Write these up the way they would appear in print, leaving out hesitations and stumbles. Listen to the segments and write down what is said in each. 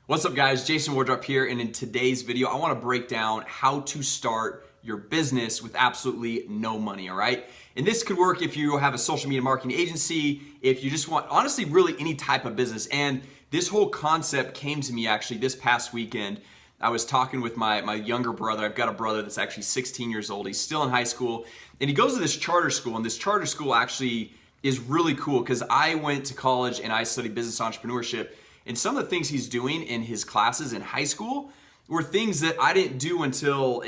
What's up guys, Jason Wardrop here, and in today's video I want to break down how to start your business with absolutely no money, all right? And this could work if you have a social media marketing agency, if you just want, honestly, really any type of business. And this whole concept came to me actually this past weekend. I was talking with my younger brother. I've got a brother that's actually 16 years old. He's still in high school, and he goes to this charter school, and this charter school actually is really cool because I went to college and I studied business entrepreneurship. And some of the things he's doing in his classes in high school were things that I didn't do until,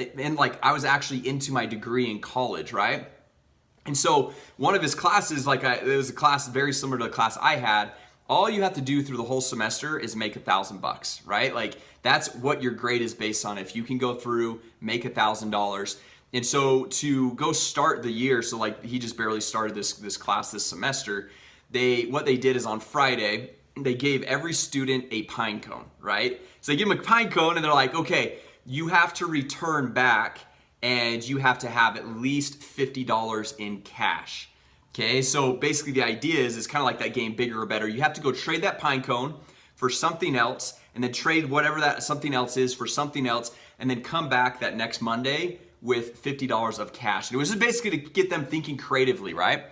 I was actually into my degree in college, right? And so one of his classes, it was a class very similar to the class I had. All you have to do through the whole semester is make $1,000, right? Like that's what your grade is based on. If you can go through, make $1,000. And so to go start the year, so like he just barely started this class this semester, what they did is on Friday, they gave every student a pine cone, right? So they give them a pine cone and they're like, okay, you have to return back and you have to have at least $50 in cash. Okay, so basically the idea is kind of like that game Bigger or Better. You have to go trade that pine cone for something else and then trade whatever that something else is for something else and then come back that next Monday with $50 of cash. And it was just basically to get them thinking creatively, right?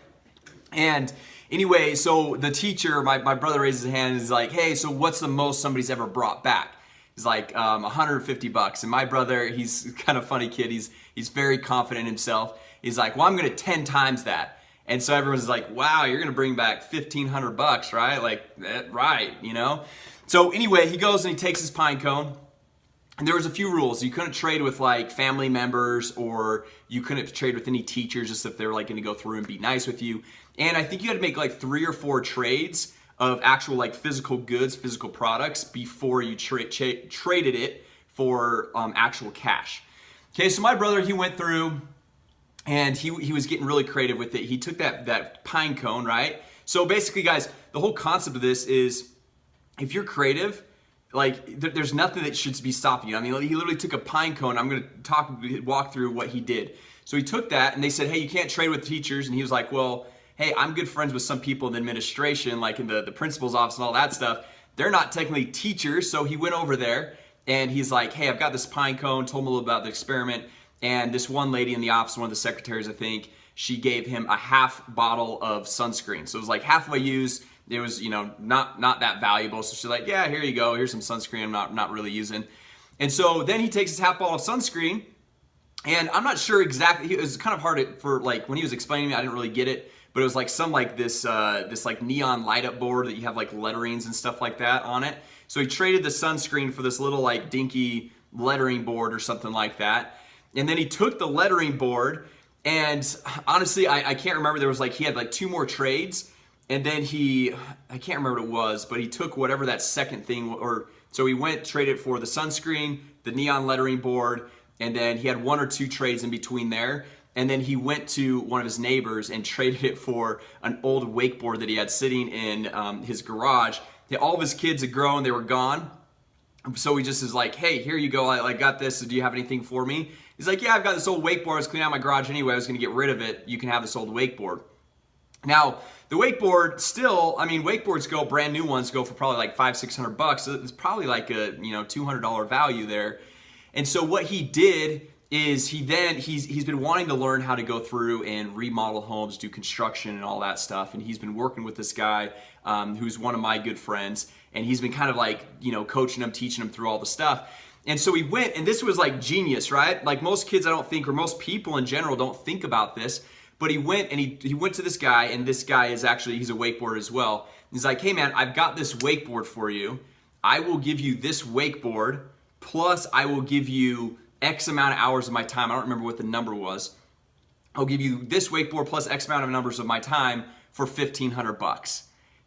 And anyway, so the teacher, my brother raises his hand and is like, hey, so what's the most somebody's ever brought back? He's like, $150. And my brother, he's kind of a funny kid. He's very confident in himself. He's like, well, I'm gonna 10 times that. And so everyone's like, wow, you're gonna bring back $1,500, right? Like, right, you know? So anyway, he goes and he takes his pine cone. And there was a few rules. You couldn't trade with like family members, or you couldn't trade with any teachers just if they were like gonna go through and be nice with you. And I think you had to make like 3 or 4 trades of actual like physical goods, physical products before you traded it for actual cash. Okay, so my brother, he went through and he was getting really creative with it. He took that pine cone, right? So basically guys, the whole concept of this is if you're creative, like there's nothing that should be stopping you. I mean, he literally took a pine cone. I'm gonna walk through what he did. So he took that and they said, hey, you can't trade with teachers. And he was like, well, hey, I'm good friends with some people in the administration, like in the principal's office and all that stuff. They're not technically teachers. So he went over there and he's like, hey, I've got this pine cone, told him a little about the experiment. And this one lady in the office, one of the secretaries, I think, she gave him a half bottle of sunscreen. So it was like half of my use. It was, not that valuable. So she's like, yeah, here you go. Here's some sunscreen I'm not really using. And so then he takes his half bottle of sunscreen. And I'm not sure exactly, it was kind of hard for like, when he was explaining to me, I didn't really get it. But it was like some like this like neon light up board that you have like letterings and stuff like that on it. So he traded the sunscreen for this little like dinky lettering board or something like that. And then he took the lettering board, and honestly, I can't remember. There was like, he had like 2 more trades. And then I can't remember what it was, but he took whatever that second thing, so he went, traded for the sunscreen, the neon lettering board, and then he had 1 or 2 trades in between there. And then he went to one of his neighbors and traded it for an old wakeboard that he had sitting in his garage. All of his kids had grown, they were gone. So he just is like, hey, here you go, I got this, so do you have anything for me? He's like, yeah, I've got this old wakeboard, I was cleaning out my garage anyway, I was gonna get rid of it, you can have this old wakeboard. Now, the wakeboard still, I mean, wakeboards go, brand new ones go for probably like $500-600. So it's probably like a $200 value there. And so what he did is he's been wanting to learn how to go through and remodel homes, do construction and all that stuff. And he's been working with this guy who's one of my good friends. And he's been kind of like, coaching him, teaching him through all the stuff. And so he went, and this was like genius, right? Like most kids, I don't think, or most people in general don't think about this. But he went and he went to this guy, and this guy is actually, he's a wakeboarder as well. He's like, hey man, I've got this wakeboard for you. I will give you this wakeboard, plus I will give you X amount of hours of my time. I don't remember what the number was. I'll give you this wakeboard plus X amount of numbers of my time for $1,500.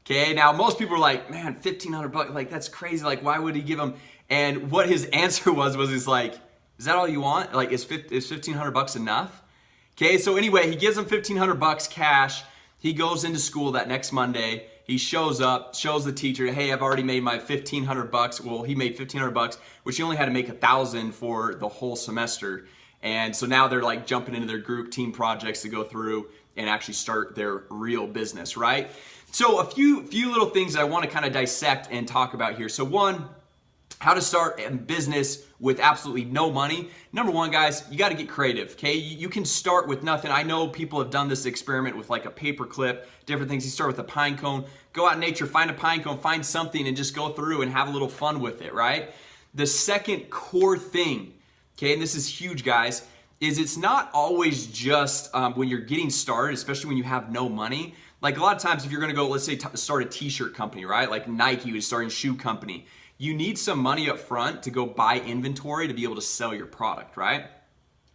Okay, now most people are like, man, $1,500, like that's crazy. Like, why would he give him? And what his answer was he's like, is that all you want? Like, is $1,500 enough? Okay, so anyway, he gives him $1,500 cash. He goes into school that next Monday. He shows up, shows the teacher, hey, I've already made my $1,500. Well, he made $1,500, which he only had to make $1,000 for the whole semester. And so now they're like jumping into their group team projects to go through and actually start their real business, right? So a few little things that I want to kind of dissect and talk about here. So one, how to start a business with absolutely no money. Number one, guys, you got to get creative, okay? You can start with nothing. I know people have done this experiment with like a paper clip, different things. You start with a pine cone, go out in nature, find a pine cone, find something, and just go through and have a little fun with it, right? The second core thing, okay, and this is huge, guys, is it's not always just when you're getting started, especially when you have no money. Like a lot of times if you're gonna go, let's say start a t-shirt company, right? Like Nike was starting a shoe company. You need some money up front to go buy inventory to be able to sell your product, right?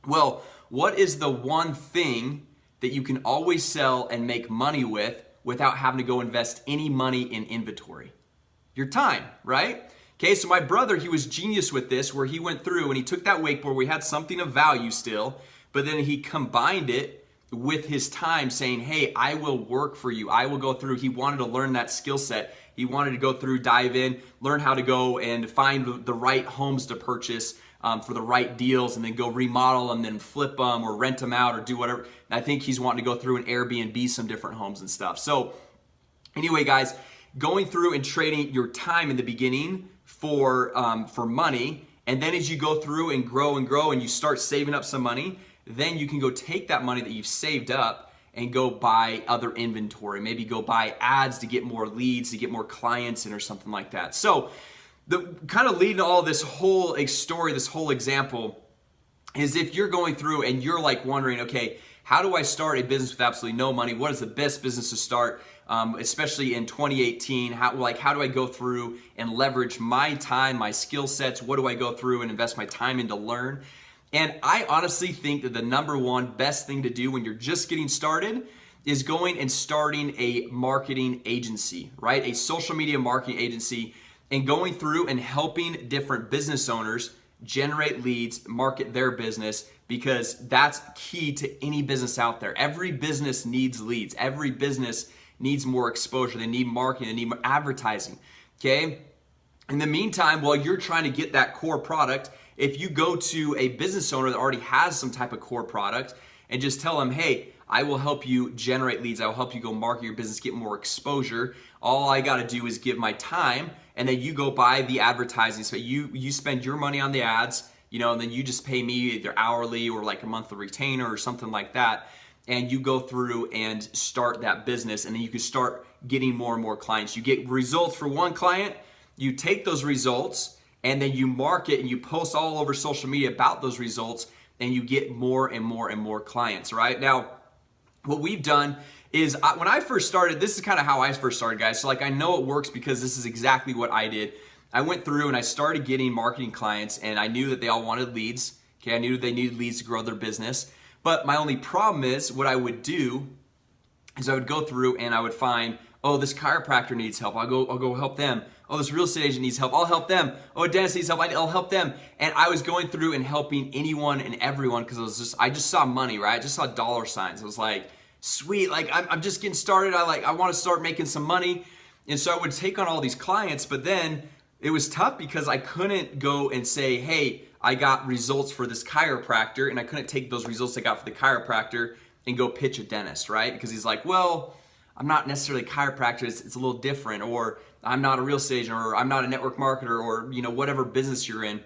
Well, what is the one thing that you can always sell and make money with without having to go invest any money in inventory? Your time, right? Okay, so my brother, he was genius with this, where he went through and he took that wakeboard, we had something of value still, but then he combined it with his time saying, hey, I will work for you. I will go through. He wanted to learn that skill set. He wanted to go through, dive in, learn how to go and find the right homes to purchase for the right deals, and then go remodel them, then flip them or rent them out or do whatever. And I think he's wanting to go through and Airbnb some different homes and stuff. So anyway, guys, going through and trading your time in the beginning for money, and then as you go through and grow and you start saving up some money, then you can go take that money that you've saved up and go buy other inventory. Maybe go buy ads to get more leads, to get more clients in or something like that. So the kind of leading to all this whole story, this whole example, is if you're going through and you're like wondering, okay, how do I start a business with absolutely no money? What is the best business to start, especially in 2018? How do I go through and leverage my time, my skill sets? What do I go through and invest my time in to learn? And I honestly think that the number one best thing to do when you're just getting started is going and starting a marketing agency, right? A social media marketing agency, and going through and helping different business owners generate leads, market their business, because that's key to any business out there. Every business needs leads. Every business needs more exposure. They need marketing. They need advertising, okay? In the meantime, while you're trying to get that core product, if you go to a business owner that already has some type of core product and just tell them, hey, I will help you generate leads. I will help you go market your business, get more exposure. All I got to do is give my time, and then you go buy the advertising. So you spend your money on the ads, and then you just pay me either hourly or like a monthly retainer or something like that. And you go through and start that business, and then you can start getting more and more clients. You get results for one client, you take those results, and then you market and you post all over social media about those results, and you get more and more and more clients, right? Now, what we've done is when I first started, this is kind of how I first started, guys. So like I know it works because this is exactly what I did. I went through and I started getting marketing clients, and I knew that they all wanted leads. Okay, I knew they needed leads to grow their business. But my only problem is what I would do is I would go through and I would find, oh, this chiropractor needs help. I'll go help them. Oh, this real estate agent needs help. I'll help them. Oh, a dentist needs help. I'll help them. And I was going through and helping anyone and everyone because I just saw money, right? I just saw dollar signs. I was like, sweet, like I'm just getting started. I want to start making some money. And so I would take on all these clients, but then it was tough because I couldn't go and say, hey, I got results for this chiropractor, and I couldn't take those results I got for the chiropractor and go pitch a dentist, right? Because he's like, well, I'm not necessarily a chiropractor, it's a little different, or I'm not a real estate agent, or I'm not a network marketer, or whatever business you're in.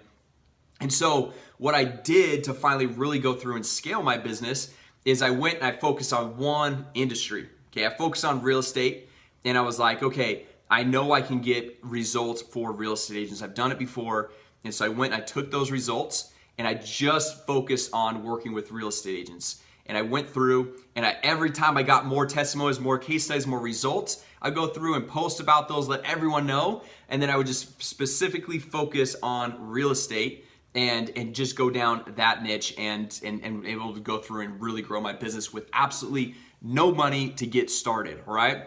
And so what I did to finally really go through and scale my business is I went and I focused on one industry. Okay, I focused on real estate, and I was like, okay, I know I can get results for real estate agents. I've done it before. And so I went and I took those results and I just focused on working with real estate agents. And I went through and every time I got more testimonies, more case studies, more results, I go through and post about those, let everyone know. And then I would just specifically focus on real estate and just go down that niche and able to go through and really grow my business with absolutely no money to get started, all right?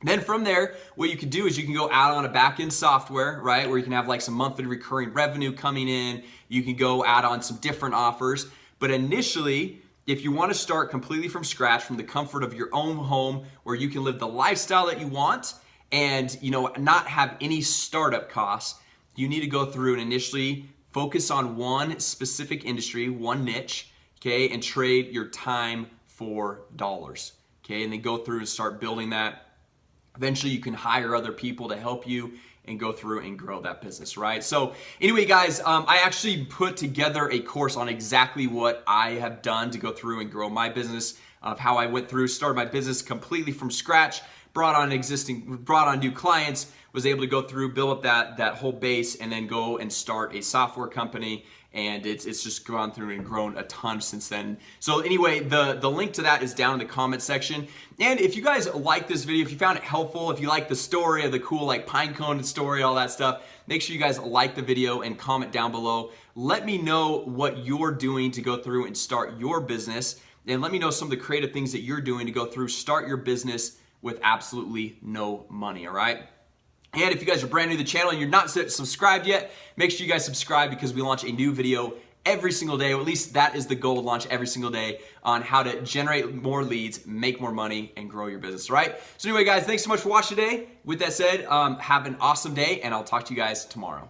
Then from there, what you can do is you can go add on a back-end software, right? Where you can have like some monthly recurring revenue coming in. You can go add on some different offers. But initially, if you want to start completely from scratch, from the comfort of your own home, where you can live the lifestyle that you want and not have any startup costs, you need to go through and initially focus on one specific industry, one niche, okay, and trade your time for dollars, okay? And then go through and start building that. Eventually, you can hire other people to help you and go through and grow that business, right? So anyway, guys, I actually put together a course on exactly what I have done to go through and grow my business, of how I went through, started my business completely from scratch, brought on new clients, was able to go through, build up that whole base, and then go and start a software company. And it's just gone through and grown a ton since then. So anyway, the link to that is down in the comment section. And if you guys like this video, if you found it helpful, if you like the story of the cool like pine cone story, all that stuff, make sure you guys like the video and comment down below. Let me know what you're doing to go through and start your business. And let me know some of the creative things that you're doing to go through, start your business with absolutely no money, all right? And if you guys are brand new to the channel and you're not subscribed yet, make sure you guys subscribe, because we launch a new video every single day, or at least that is the goal, to launch every single day on how to generate more leads, make more money, and grow your business, right? So anyway, guys, thanks so much for watching today. With that said, have an awesome day, and I'll talk to you guys tomorrow.